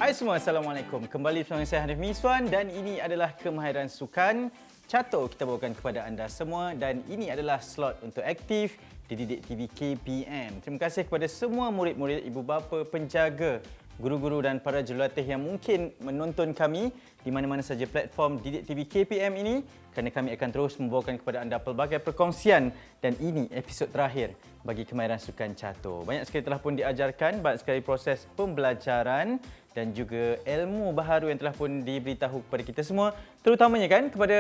Hai semua, Assalamualaikum. Kembali bersama saya Hanif Miswan dan ini adalah Kemahiran Sukan Catur kita bawakan kepada anda semua dan ini adalah slot untuk aktif di Didik TV KPM. Terima kasih kepada semua murid-murid, ibu bapa, penjaga, guru-guru dan para jurulatih yang mungkin menonton kami di mana-mana saja platform Didik TV KPM ini kerana kami akan terus membawakan kepada anda pelbagai perkongsian dan ini episod terakhir bagi Kemahiran Sukan Catur. Banyak sekali telah pun diajarkan, banyak sekali proses pembelajaran dan juga ilmu baharu yang telah pun diberitahu kepada kita semua, terutamanya kan kepada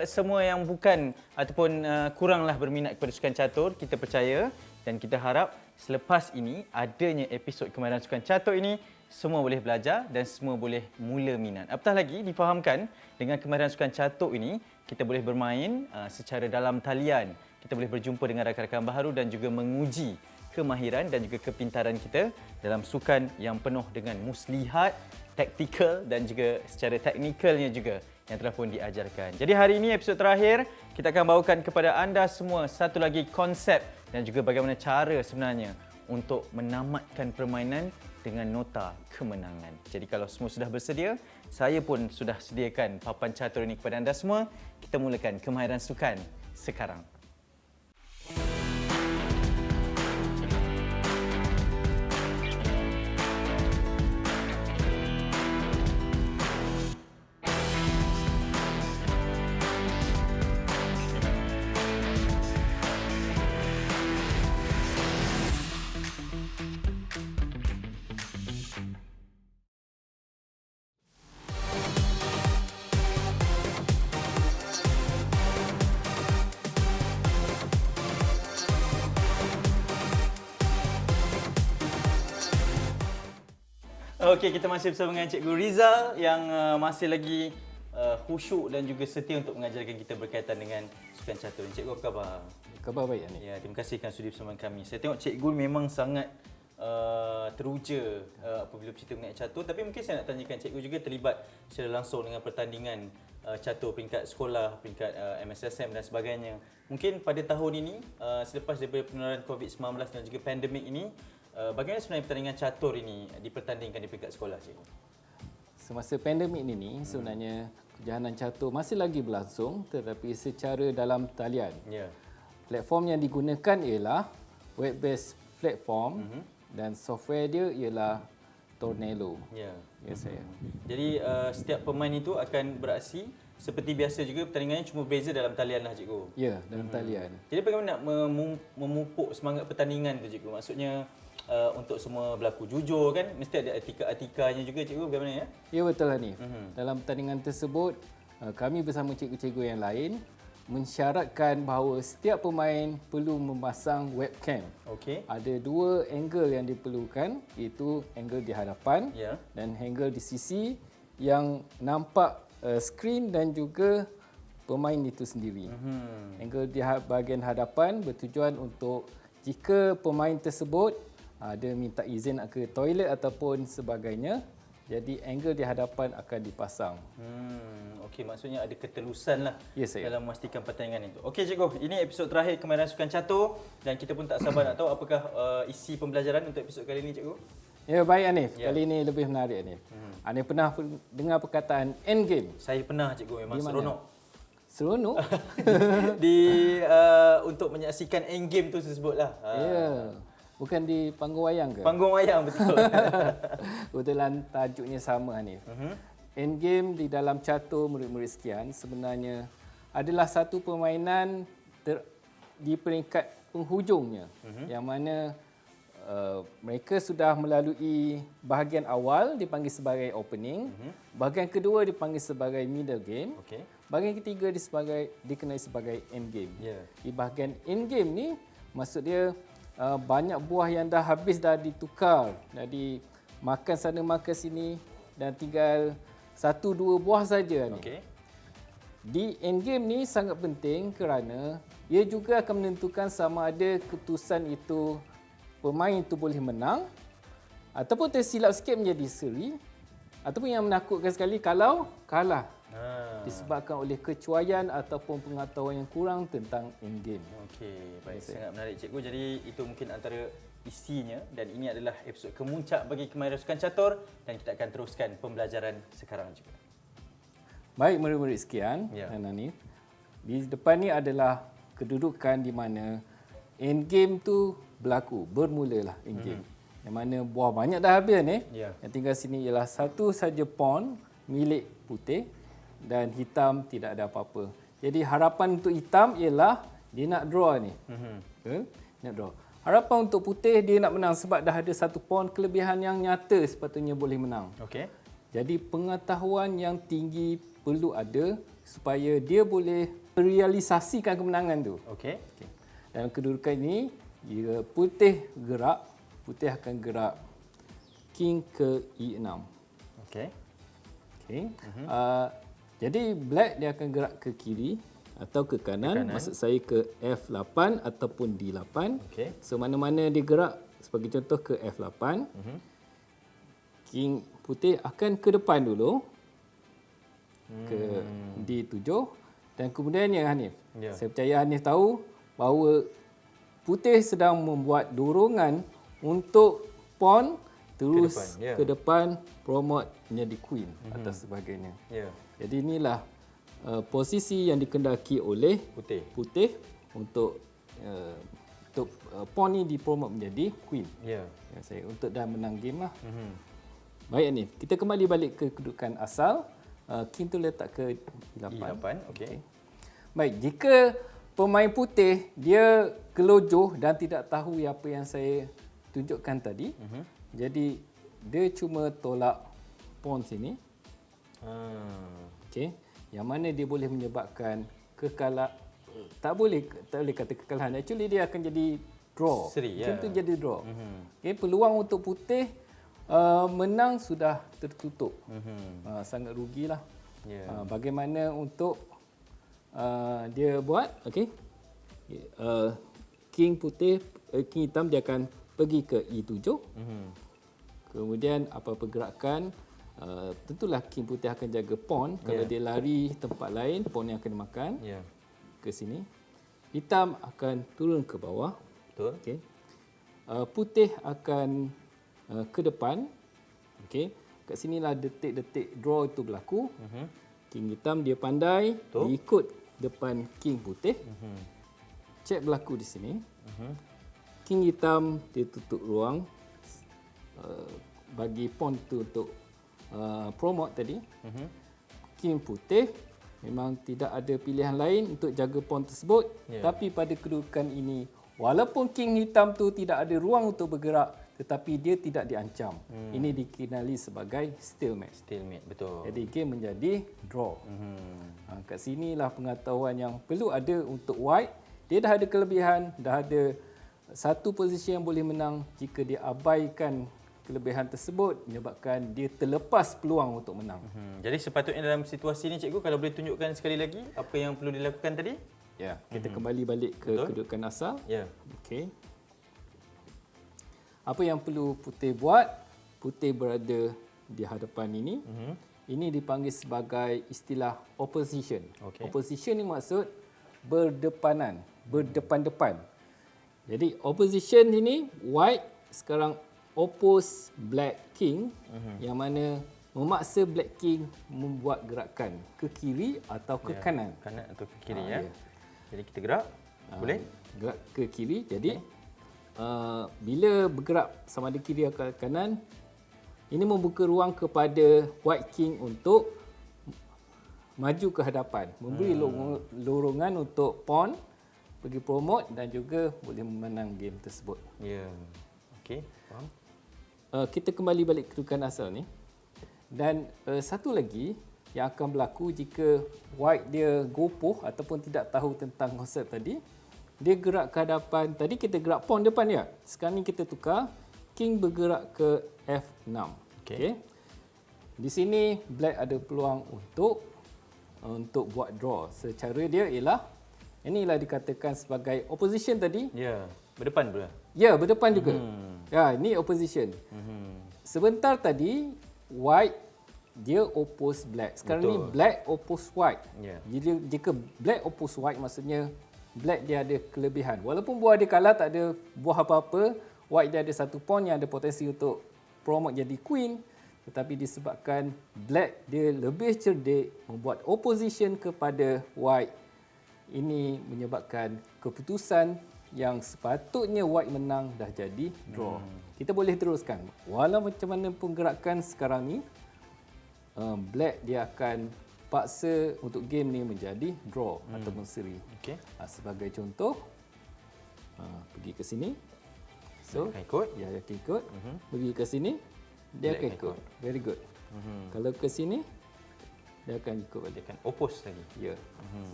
semua yang bukan ataupun kuranglah berminat kepada sukan catur. Kita percaya dan kita harap selepas ini adanya episod Kemahiran Sukan Catur ini semua boleh belajar dan semua boleh mula minat. Apatah lagi difahamkan dengan Kemahiran Sukan Catur ini kita boleh bermain secara dalam talian. Kita boleh berjumpa dengan rakan-rakan baharu dan juga menguji kemahiran dan juga kepintaran kita dalam sukan yang penuh dengan muslihat, taktikal dan juga secara teknikalnya juga yang telah pun diajarkan. Jadi hari ini episod terakhir kita akan bawakan kepada anda semua satu lagi konsep dan juga bagaimana cara sebenarnya untuk menamatkan permainan dengan nota kemenangan. Jadi kalau semua sudah bersedia, saya pun sudah sediakan papan catur ini kepada anda semua. Kita mulakan Kemahiran Sukan sekarang. Okey, kita masih bersama dengan Cikgu Rizal yang masih lagi khusyuk dan juga setia untuk mengajarkan kita berkaitan dengan sukan catur. Cikgu, apa khabar? Khabar baik, Hanif. Ya, terima kasih kerana sudi bersama kami. Saya tengok cikgu memang sangat teruja apabila bercerita mengenai catur, tapi mungkin saya nak tanyakan cikgu juga terlibat secara langsung dengan pertandingan catur peringkat sekolah, peringkat MSSM dan sebagainya. Mungkin pada tahun ini selepas daripada penularan COVID-19 dan juga pandemik ini, bagaimana sebenarnya pertandingan catur ini dipertandingkan di peringkat sekolah, cikgu? Semasa pandemik ini sebenarnya kejohanan catur masih lagi berlangsung tetapi secara dalam talian. Ya. Platform yang digunakan ialah web-based platform dan software dia ialah Tornado. Ya. Ya saya. Jadi setiap pemain itu akan beraksi seperti biasa juga, pertandingannya cuma berbeza dalam talian lah, cikgu. Ya, dalam talian. Jadi bagaimana nak memupuk semangat pertandingan tu, cikgu? Maksudnya untuk semua berlaku jujur kan, mesti ada etika-etikanya juga, cikgu, bagaimana ya? Ya, betul, Hanif. Dalam pertandingan tersebut kami bersama cikgu-cikgu yang lain mensyaratkan bahawa setiap pemain perlu memasang webcam. Okey. Ada dua angle yang diperlukan, iaitu angle di hadapan dan angle di sisi yang nampak skrin dan juga pemain itu sendiri. Angle di bahagian hadapan bertujuan untuk jika pemain tersebut ada minta izin ke toilet ataupun sebagainya, jadi angle di hadapan akan dipasang. Okey, maksudnya ada ketelusan lah saya. dalam memastikan pertandingan itu. Okey, cikgu, ini episod terakhir Kemahiran Sukan Catur dan kita pun tak sabar nak tahu apakah isi pembelajaran untuk episod kali ini, cikgu? Ya, baik, Hanif. Kali ini lebih menarik, Hanif. Hanif pernah dengar perkataan endgame? Saya pernah, cikgu, memang seronok. Seronok? Untuk menyaksikan endgame tu tersebutlah. Ya. Bukan di panggung wayang ke? Panggung wayang, betul. Kebetulan tajuknya sama, Hanif. Endgame di dalam catur murid-murid sekian sebenarnya adalah satu permainan di peringkat penghujungnya, yang mana mereka sudah melalui bahagian awal dipanggil sebagai opening, bahagian kedua dipanggil sebagai middle game, bahagian ketiga dikenali sebagai end game. Di bahagian end game ni maksud dia banyak buah yang dah habis, dah ditukar, dah dimakan sana makan sini dan tinggal 1-2 buah saja ni. Di end game ni sangat penting kerana ia juga akan menentukan sama ada keputusan itu pemain itu boleh menang ataupun tersilap sikit menjadi seri, ataupun yang menakutkan sekali kalau kalah disebabkan oleh kecuaian ataupun pengetahuan yang kurang tentang end game. Okey, baik. Sangat menarik, cikgu. Jadi itu mungkin antara isinya dan ini adalah episod kemuncak bagi kemahiran sukan catur dan kita akan teruskan pembelajaran sekarang juga. Baik murid-murid sekian, Hanif. Di depan ni adalah kedudukan di mana end game tu bermulalah end game. Yang mana buah banyak dah habis ni. Yang tinggal sini ialah satu saja pawn milik putih dan hitam tidak ada apa-apa. Jadi harapan untuk hitam ialah dia nak draw ni. Nak draw. Harapan untuk putih dia nak menang sebab dah ada satu pawn kelebihan yang nyata sepatutnya boleh menang. Okey. Jadi pengetahuan yang tinggi perlu ada supaya dia boleh merealisasikan kemenangan tu. Okey. Dalam kedudukan ini, jika putih gerak, putih akan gerak king ke E6. Okey. Jadi black dia akan gerak ke kiri atau ke kanan. Maksud saya ke F8 ataupun D8. Okey. So mana-mana dia gerak, sebagai contoh ke F8. King putih akan ke depan dulu ke D7 dan kemudiannya Hanif. Saya percaya Hanif tahu bahawa putih sedang membuat dorongan untuk pawn terus ke depan promote menjadi queen atau sebagainya. Jadi inilah posisi yang dikendaki oleh putih untuk pawn ni dipromote menjadi queen. Saya untuk dah menang game lah. Baik Hanif, kita kembali balik ke kedudukan asal. King tu letak ke E8. Okey. Baik, jika pemain putih dia gelojoh dan tidak tahu apa yang saya tunjukkan tadi, jadi dia cuma tolak pawn sini. Okey, yang mana dia boleh menyebabkan kekalahan. Tak boleh kata kekalahan. Actually dia akan jadi draw. Macam tu jadi draw. Okey, peluang untuk putih menang sudah tertutup. Sangat rugilah. Bagaimana untuk dia buat? Okey. King putih, king hitam dia akan pergi ke E7. Kemudian apa-apa gerakan, tentulah king putih akan jaga pawn. Kalau dia lari tempat lain, pawn yang akan dimakan. Ke sini. Hitam akan turun ke bawah. Betul. Okey. Putih akan ke depan. Okey. Kat sinilah detik-detik draw itu berlaku. King hitam dia pandai, dia ikut depan king putih. Cek berlaku di sini. King hitam dia tutup ruang bagi pawn tu untuk promote tadi. King putih memang tidak ada pilihan lain untuk jaga pawn tersebut. Tapi pada kedudukan ini, walaupun king hitam tu tidak ada ruang untuk bergerak, tetapi dia tidak diancam. Ini dikenali sebagai stalemate. Betul. Jadi game menjadi draw. Kat sinilah pengetahuan yang perlu ada untuk white. Dia dah ada kelebihan, dah ada satu posisi yang boleh menang. Jika dia abaikan kelebihan tersebut, menyebabkan dia terlepas peluang untuk menang. Jadi sepatutnya dalam situasi ini cikgu, kalau boleh tunjukkan sekali lagi apa yang perlu dilakukan tadi? Ya, kita kembali balik ke kedudukan asal. Okey. Apa yang perlu putih buat? Putih berada di hadapan ini. Ini dipanggil sebagai istilah opposition. Opposition ni maksud berdepanan, berdepan-depan. Jadi opposition ini white sekarang oppose black king, yang mana memaksa black king membuat gerakan ke kiri atau ke kanan. Kanan atau ke kiri Jadi kita gerak. Boleh? Gerak ke kiri. Jadi bila bergerak sama ada kiri atau kanan, ini membuka ruang kepada white king untuk maju ke hadapan, memberi lorongan untuk pawn pergi promote dan juga boleh memenang game tersebut. Okey, faham. Kita kembali balik ke kedudukan asal ni. Dan satu lagi yang akan berlaku jika white dia gopoh ataupun tidak tahu tentang konsep tadi, dia gerak ke hadapan. Tadi kita gerak pawn depan dia. Sekarang ni kita tukar, king bergerak ke F6. Okey. Di sini black ada peluang untuk buat draw. Secara dia ialah, inilah dikatakan sebagai opposition tadi. Berdepan pula. Berdepan juga. Ini opposition. Sebentar tadi white dia oppose black. Sekarang ni black oppose white. Jadi jika black oppose white, maksudnya black dia ada kelebihan. Walaupun buah dia kalah, tak ada buah apa-apa, white dia ada satu pawn yang ada potensi untuk promote jadi queen, tetapi disebabkan black dia lebih cerdik membuat opposition kepada white. Ini menyebabkan keputusan yang sepatutnya white menang dah jadi draw. Kita boleh teruskan. Walau macam mana pergerakan sekarang ni, black dia akan paksa untuk game ni menjadi draw ataupun seri. Okey. Sebagai contoh, pergi ke sini. So, Akan ikut. dia akan ikut. Pergi ke sini, dia Black akan ikut. Very good. Kalau ke sini, dia akan ikut balik. Dia akan oppose lagi. Ya.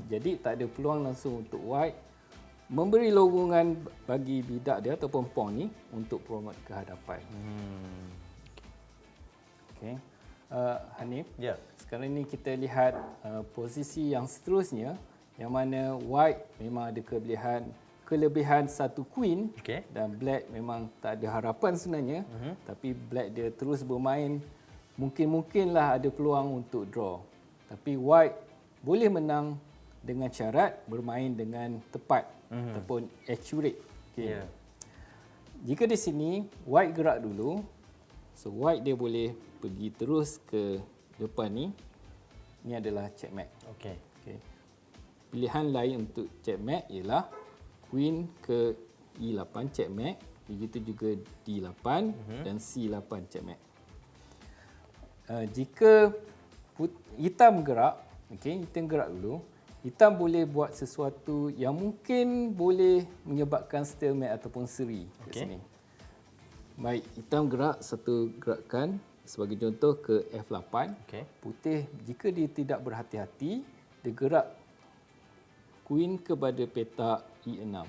Jadi tak ada peluang langsung untuk white memberi lowongan bagi bidak dia ataupun pawn ni untuk promote ke hadapan. Okey. Hanif, Ya. sekarang ni kita lihat posisi yang seterusnya yang mana white memang ada kelebihan satu queen, Okey. dan black memang tak ada harapan sebenarnya, tapi black dia terus bermain, mungkin-mungkinlah ada peluang untuk draw. Tapi white boleh menang dengan syarat bermain dengan tepat ataupun accurate. Okay. Ya. Jika di sini white gerak dulu, so white dia boleh pergi terus ke depan ni. Ini adalah checkmate. Okey. Okay. Pilihan lain untuk checkmate ialah queen ke E8 checkmate, begitu juga D8 dan C8 checkmate. Jika hitam gerak, okey, hitam gerak dulu, hitam boleh buat sesuatu yang mungkin boleh menyebabkan stalemate ataupun seri kat Okey. sini. Baik, hitam gerak satu gerakan sebagai contoh ke F8. Okey. Putih jika dia tidak berhati-hati, dia gerak queen kepada petak E6.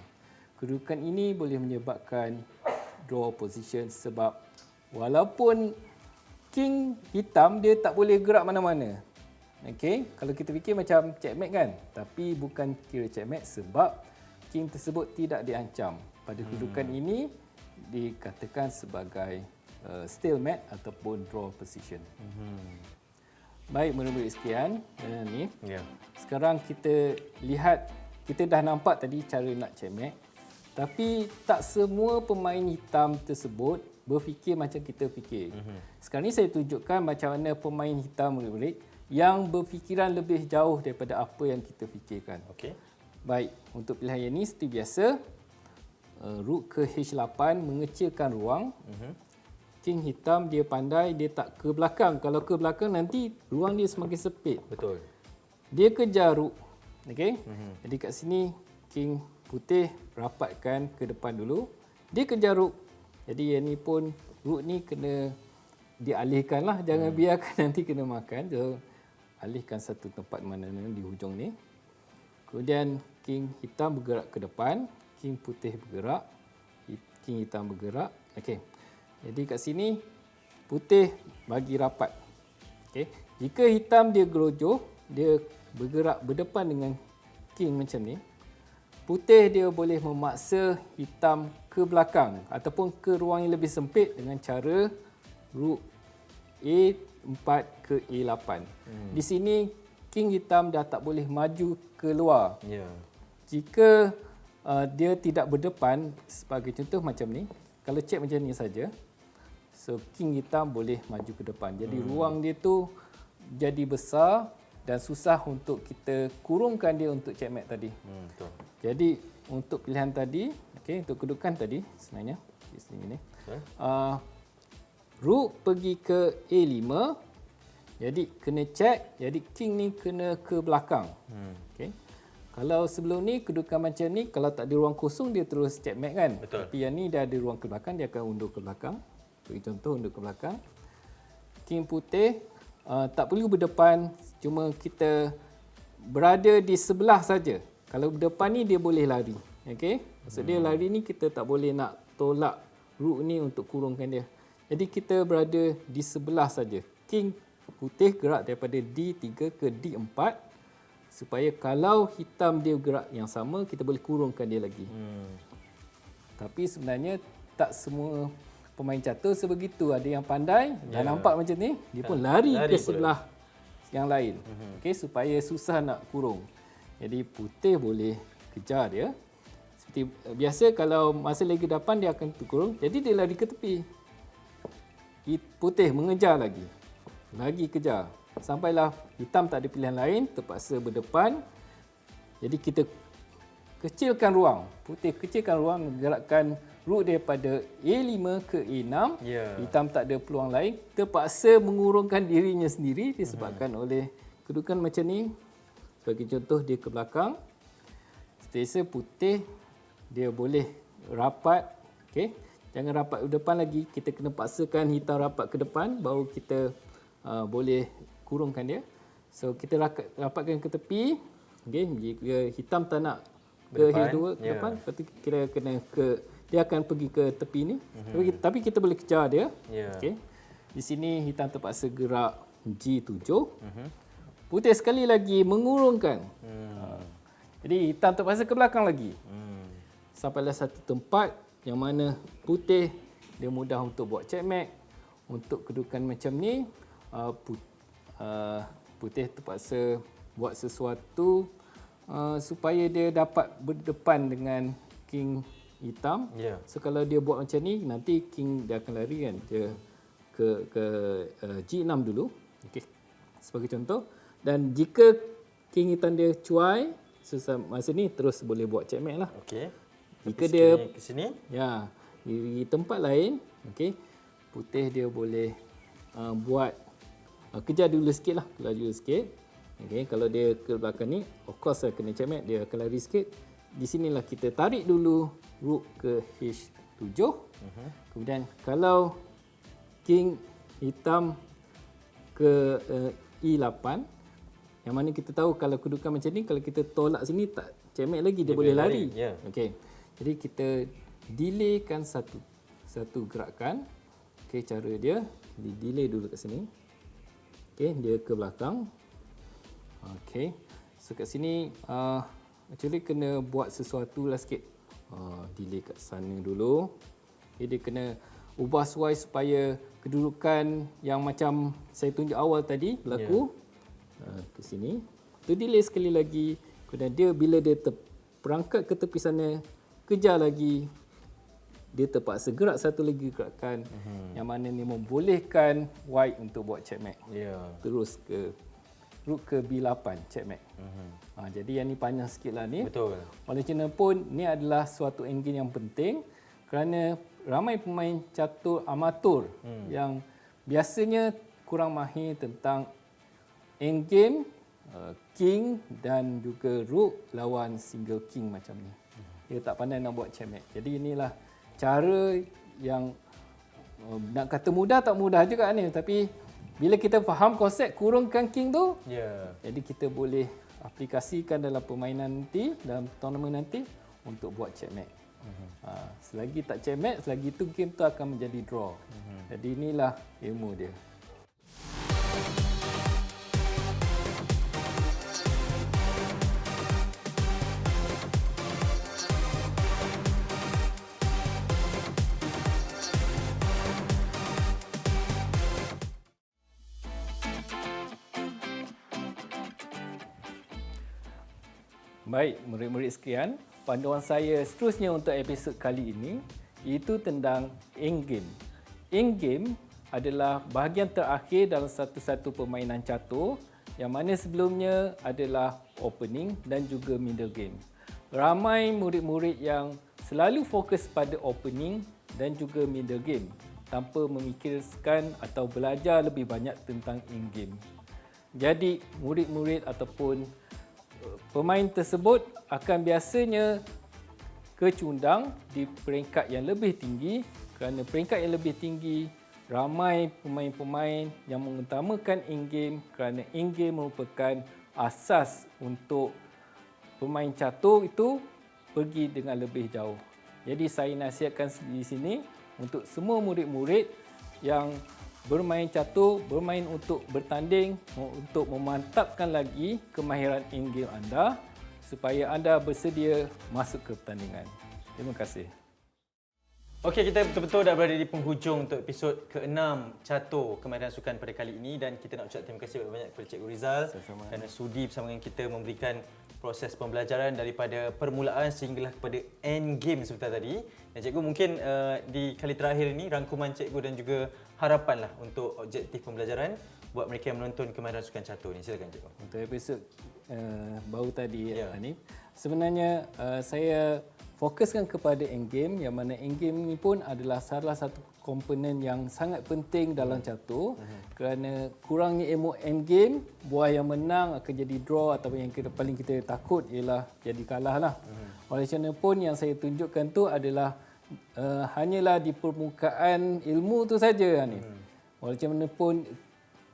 Kedudukan ini boleh menyebabkan draw position sebab walaupun king hitam dia tak boleh gerak mana-mana. Okey, kalau kita fikir macam checkmate kan, tapi bukan kira checkmate sebab king tersebut tidak diancam. Pada kedudukan ini dikatakan sebagai stalemate ataupun draw position. Baik, murid-murid sekian, ni. Ya. Sekarang kita lihat, kita dah nampak tadi cara nak checkmate. Tapi tak semua pemain hitam tersebut berfikir macam kita fikir. Sekarang ni saya tunjukkan macam mana pemain hitam murid-murid yang berfikiran lebih jauh daripada apa yang kita fikirkan. Okey. Baik, untuk pilihan yang ini seperti biasa, rook ke H8 mengecilkan ruang. King hitam dia pandai, dia tak ke belakang. Kalau ke belakang nanti ruang dia semakin sempit. Betul. Dia kejar rook. Okey. Jadi kat sini king putih rapatkan ke depan dulu. Dia kejar rook. Jadi yang ni pun rook ni kena dialihkanlah, jangan biarkan nanti kena makan. So alihkan satu tempat mana-mana di hujung ni. Kemudian king hitam bergerak ke depan, king putih bergerak, king hitam bergerak. Okey. Jadi kat sini putih bagi rapat. Okey. Jika hitam dia gelojoh, dia bergerak berdepan dengan king macam ni, putih dia boleh memaksa hitam ke belakang ataupun ke ruang yang lebih sempit dengan cara rook A4 ke A8. Di sini king hitam dah tak boleh maju keluar. Ya. Jika dia tidak berdepan, sebagai contoh macam ni, kalau check macam ni saja, so king hitam boleh maju ke depan. Jadi ruang dia tu jadi besar dan susah untuk kita kurungkan dia untuk checkmate tadi. Betul. Jadi untuk pilihan tadi, okey, untuk kedudukan tadi sebenarnya di sini ni. Rook pergi ke A5. Jadi kena check, jadi king ni kena ke belakang. Okey. Kalau sebelum ni kedudukan macam ni, kalau tak ada ruang kosong dia terus checkmate kan. Betul. Tapi yang ni dia ada ruang ke belakang, dia akan undur ke belakang. Bagi contoh undur ke belakang. King putih tak perlu berdepan, cuma kita berada di sebelah saja. Kalau berdepan ni dia boleh lari. Okey? Maksud dia lari ni kita tak boleh nak tolak rook ni untuk kurungkan dia. Jadi kita berada di sebelah saja. King putih gerak daripada D3 ke D4 supaya kalau hitam dia gerak yang sama, kita boleh kurungkan dia lagi. Tapi sebenarnya tak semua pemain catur sebegitu. Ada yang pandai, dah nampak macam ni, dia pun lari ke sebelah yang lain. Okey, supaya susah nak kurung. Jadi putih boleh kejar dia Biasa kalau masa lagi depan dia akan terkurung, jadi dia lari ke tepi. Putih mengejar lagi. Lagi kejar. Sampailah hitam tak ada pilihan lain, terpaksa berdepan. Jadi kita kecilkan ruang. Putih kecilkan ruang, menggerakkan rook daripada A5 ke A6. Hitam tak ada peluang lain. Terpaksa mengurungkan dirinya sendiri disebabkan oleh kedudukan macam ni. Sebagai contoh, dia ke belakang. Setiasa putih, dia boleh rapat. Okay. Jangan rapat ke depan lagi. Kita kena paksakan hitam rapat ke depan, baru kita boleh kurungkan dia. So, kita rapatkan ke tepi. Okay. Jika hitam tak nak ke H2 ke depan, lepas tu kita kena dia akan pergi ke tepi ni. Tapi kita boleh kejar dia. Okay. Di sini hitam terpaksa gerak G7. Putih sekali lagi mengurungkan. Jadi hitam terpaksa ke belakang lagi. Sampailah satu tempat yang mana putih dia mudah untuk buat checkmate. Untuk kedudukan macam ni, putih terpaksa buat sesuatu supaya dia dapat berdepan dengan king hitam. So kalau dia buat macam ni, nanti king dia akan lari kan. Dia ke G6 dulu. Okay. Sebagai contoh. Dan jika king hitam dia cuai, masa ni terus boleh buat checkmate lah. Okey. Jika dia ke sini, ya, di tempat lain, okey, putih dia boleh buat kejar dulu sikit lah, kejar dulu sikit. Okey, kalau dia ke belakang ni, of course saya kena checkmate, dia akan lari sikit. Di sinilah kita tarik dulu rook ke H7. Kemudian kalau king hitam ke E8, yang mana kita tahu kalau kedudukan macam ni, kalau kita tolak sini tak checkmate lagi, dia boleh lari. Okey. Jadi kita delaykan satu gerakan. Okey, cara dia di delay dulu kat sini. Okey, dia ke belakang. Okey. So kat sini actually kena buat sesuatu lah sikit. Delay kat sana dulu. Okay, dia kena ubah suai supaya kedudukan yang macam saya tunjuk awal tadi berlaku. Ke sini. Tu delay sekali lagi. Kemudian dia bila dia terperangkap ke tepi sana, kejar lagi, dia terpaksa gerak satu lagi gerakan yang mana ni membolehkan white untuk buat checkmate. Terus ke rook ke B8 checkmate. Jadi yang ni panjang sikit lah ni. Betul. Oleh kerana pun ni adalah suatu endgame yang penting kerana ramai pemain catur amatur yang biasanya kurang mahir tentang endgame, king dan juga rook lawan single king macam ni. Dia tak pandai nak buat checkmate. Jadi inilah cara yang nak kata mudah tak mudah juga ni, tapi bila kita faham konsep kurungkan king tu, jadi kita boleh aplikasikan dalam permainan nanti, dalam tournament nanti untuk buat checkmate. Selagi tak checkmate, selagi itu game tu akan menjadi draw. Jadi inilah ilmu dia. Baik, murid-murid sekalian, panduan saya seterusnya untuk episod kali ini iaitu tentang endgame. Endgame adalah bahagian terakhir dalam satu-satu permainan catur yang mana sebelumnya adalah opening dan juga middle game. Ramai murid-murid yang selalu fokus pada opening dan juga middle game tanpa memikirkan atau belajar lebih banyak tentang endgame. Jadi, murid-murid ataupun pemain tersebut akan biasanya kecundang di peringkat yang lebih tinggi kerana peringkat yang lebih tinggi ramai pemain-pemain yang mengutamakan endgame kerana endgame merupakan asas untuk pemain catur itu pergi dengan lebih jauh. Jadi saya nasihatkan di sini untuk semua murid-murid yang bermain catur, bermain untuk bertanding, untuk memantapkan lagi kemahiran endgame anda supaya anda bersedia masuk ke pertandingan. Terima kasih. Okey, kita betul-betul dah berada di penghujung untuk episod ke-6 Catur Kemahiran Sukan pada kali ini, dan kita nak ucap terima kasih banyak kepada Cikgu Rizal kerana sudi bersama dengan kita memberikan proses pembelajaran daripada permulaan sehinggalah kepada end game sebentar tadi. Dan Cikgu mungkin di kali terakhir ini rangkuman Cikgu dan juga harapanlah untuk objektif pembelajaran buat mereka yang menonton Kemahiran Sukan Catur ni. Silakan Cikgu. Untuk episod baru tadi, Hanif, sebenarnya saya fokuskan kepada end game, yang mana end game ni pun adalah salah satu komponen yang sangat penting dalam catur. Kerana kurangnya ilmu end game, buah yang menang akan jadi draw, ataupun yang paling kita takut ialah jadi kalah lah. Oleh kerana pun yang saya tunjukkan tu adalah hanyalah di permukaan ilmu tu saja, Hanif. Oleh kerana pun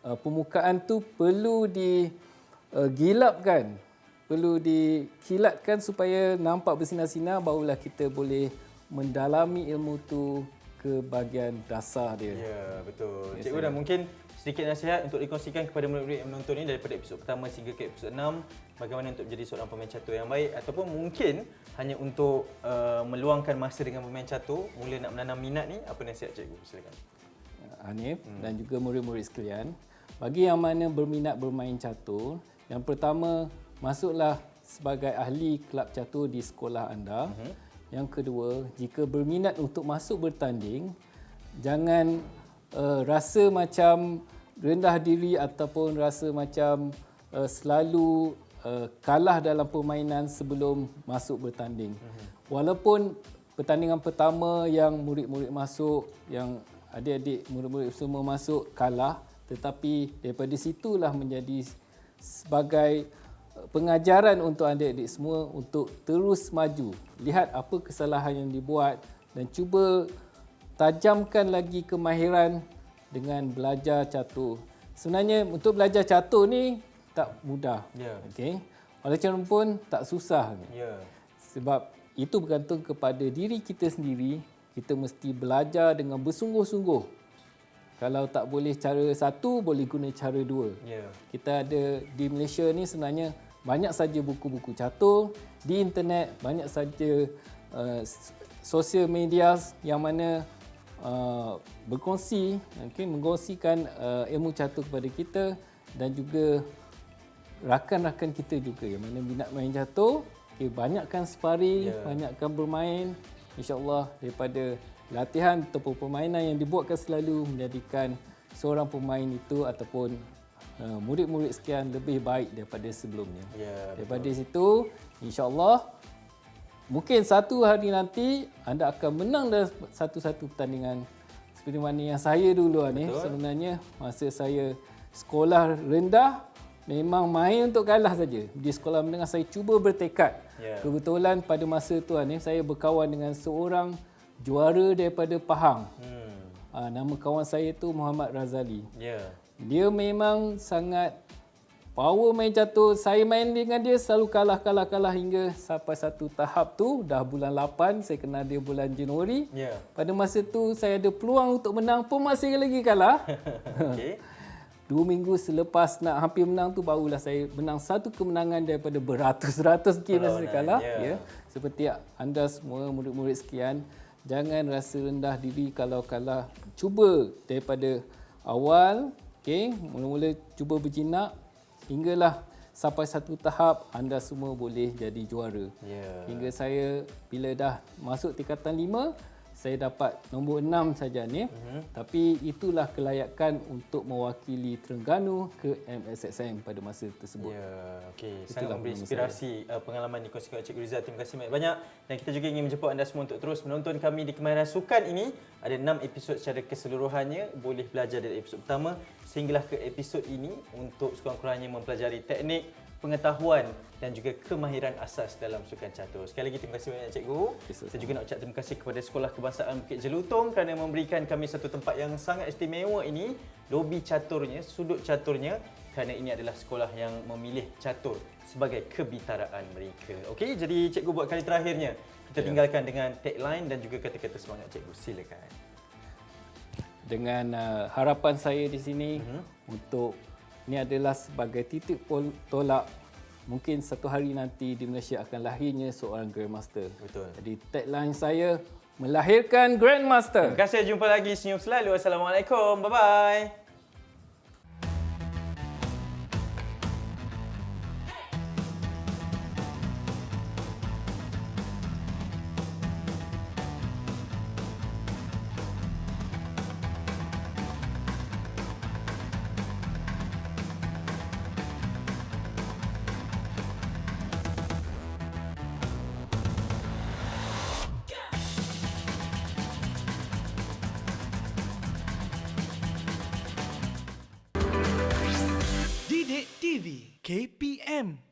permukaan tu perlu digilapkan, perlu dikilatkan supaya nampak bersinar-sinar, barulah kita boleh mendalami ilmu tu ke bahagian dasar dia. Ya, betul. Cikgu, dan mungkin sedikit nasihat untuk dikongsikan kepada murid-murid yang menonton ini daripada episod pertama sehingga ke episod 6, bagaimana untuk menjadi seorang pemain catur yang baik, ataupun mungkin hanya untuk meluangkan masa dengan pemain catur, mula nak menanam minat ni, apa nasihat Cikgu? Silakan. Hanif dan juga murid-murid sekalian, bagi yang mana berminat bermain catur, yang pertama, masuklah sebagai ahli kelab catur di sekolah anda. Yang kedua, jika berminat untuk masuk bertanding, jangan rasa macam rendah diri ataupun rasa macam selalu kalah dalam permainan sebelum masuk bertanding. Walaupun pertandingan pertama yang murid-murid masuk, yang adik-adik murid-murid semua masuk kalah, tetapi daripada situlah menjadi sebagai pengajaran untuk adik-adik semua untuk terus maju. Lihat apa kesalahan yang dibuat dan cuba tajamkan lagi kemahiran dengan belajar catur. Sebenarnya untuk belajar catur ni tak mudah. Okey. Oleh kerana pun tak susah. Sebab itu bergantung kepada diri kita sendiri. Kita mesti belajar dengan bersungguh-sungguh. Kalau tak boleh cara satu, boleh guna cara dua. Kita ada di Malaysia ni sebenarnya banyak saja buku-buku catur, di internet banyak saja sosial media yang mana mengkongsikan ilmu catur kepada kita, dan juga rakan-rakan kita juga yang mana minat main catur. Banyakkan sparring, banyakkan bermain. InsyaAllah daripada latihan ataupun permainan yang dibuatkan selalu menjadikan seorang pemain itu ataupun murid-murid sekian lebih baik daripada sebelumnya. Daripada situ, insya-Allah mungkin satu hari nanti anda akan menang dalam satu-satu pertandingan. Seperti mana yang saya dulu ni, sebenarnya masa saya sekolah rendah memang main untuk kalah saja. Di sekolah menengah saya cuba bertekad. Kebetulan pada masa tu ni saya berkawan dengan seorang juara daripada Pahang. Nama kawan saya tu Muhammad Razali. Dia memang sangat power main catur. Saya main dengan dia selalu kalah hingga sampai satu tahap tu dah bulan 8, saya kenal dia bulan Januari. Pada masa tu saya ada peluang untuk menang pun masih lagi kalah. 2 minggu selepas nak hampir menang tu barulah saya menang satu kemenangan daripada beratus-ratus game yang saya kalah. Seperti anda semua murid-murid sekian, jangan rasa rendah diri kalau kalah. Cuba daripada awal, mula-mula cuba berjinak hinggalah sampai satu tahap anda semua boleh jadi juara. Hingga saya bila dah masuk tingkatan 5, saya dapat nombor 6 saja ni. Tapi itulah kelayakan untuk mewakili Terengganu ke MSXM pada masa tersebut. Sangat memberi inspirasi pengalaman dikongsikan oleh Cikgu Rizal. Terima kasih banyak. Dan kita juga ingin menjemput anda semua untuk terus menonton kami di Kemahiran Sukan ini. Ada 6 episod secara keseluruhannya. Boleh belajar dari episod pertama sehinggalah ke episod ini untuk sekurang-kurangnya mempelajari teknik, pengetahuan dan juga kemahiran asas dalam sukan catur. Sekali lagi terima kasih banyak Cikgu. Saya juga nak ucap terima kasih kepada Sekolah Kebangsaan Bukit Jelutong kerana memberikan kami satu tempat yang sangat istimewa ini, lobi caturnya, sudut caturnya, kerana ini adalah sekolah yang memilih catur sebagai kebitaraan mereka. Okey, jadi Cikgu buat kali terakhirnya kita tinggalkan dengan tagline dan juga kata-kata semangat Cikgu. Silakan. Dengan harapan saya di sini untuk ini adalah sebagai titik tolak, mungkin satu hari nanti di Malaysia akan lahirnya seorang Grandmaster. Betul. Jadi tagline saya, melahirkan Grandmaster. Terima kasih, jumpa lagi. Senyum selalu. Assalamualaikum. Bye-bye. Didik TV KPM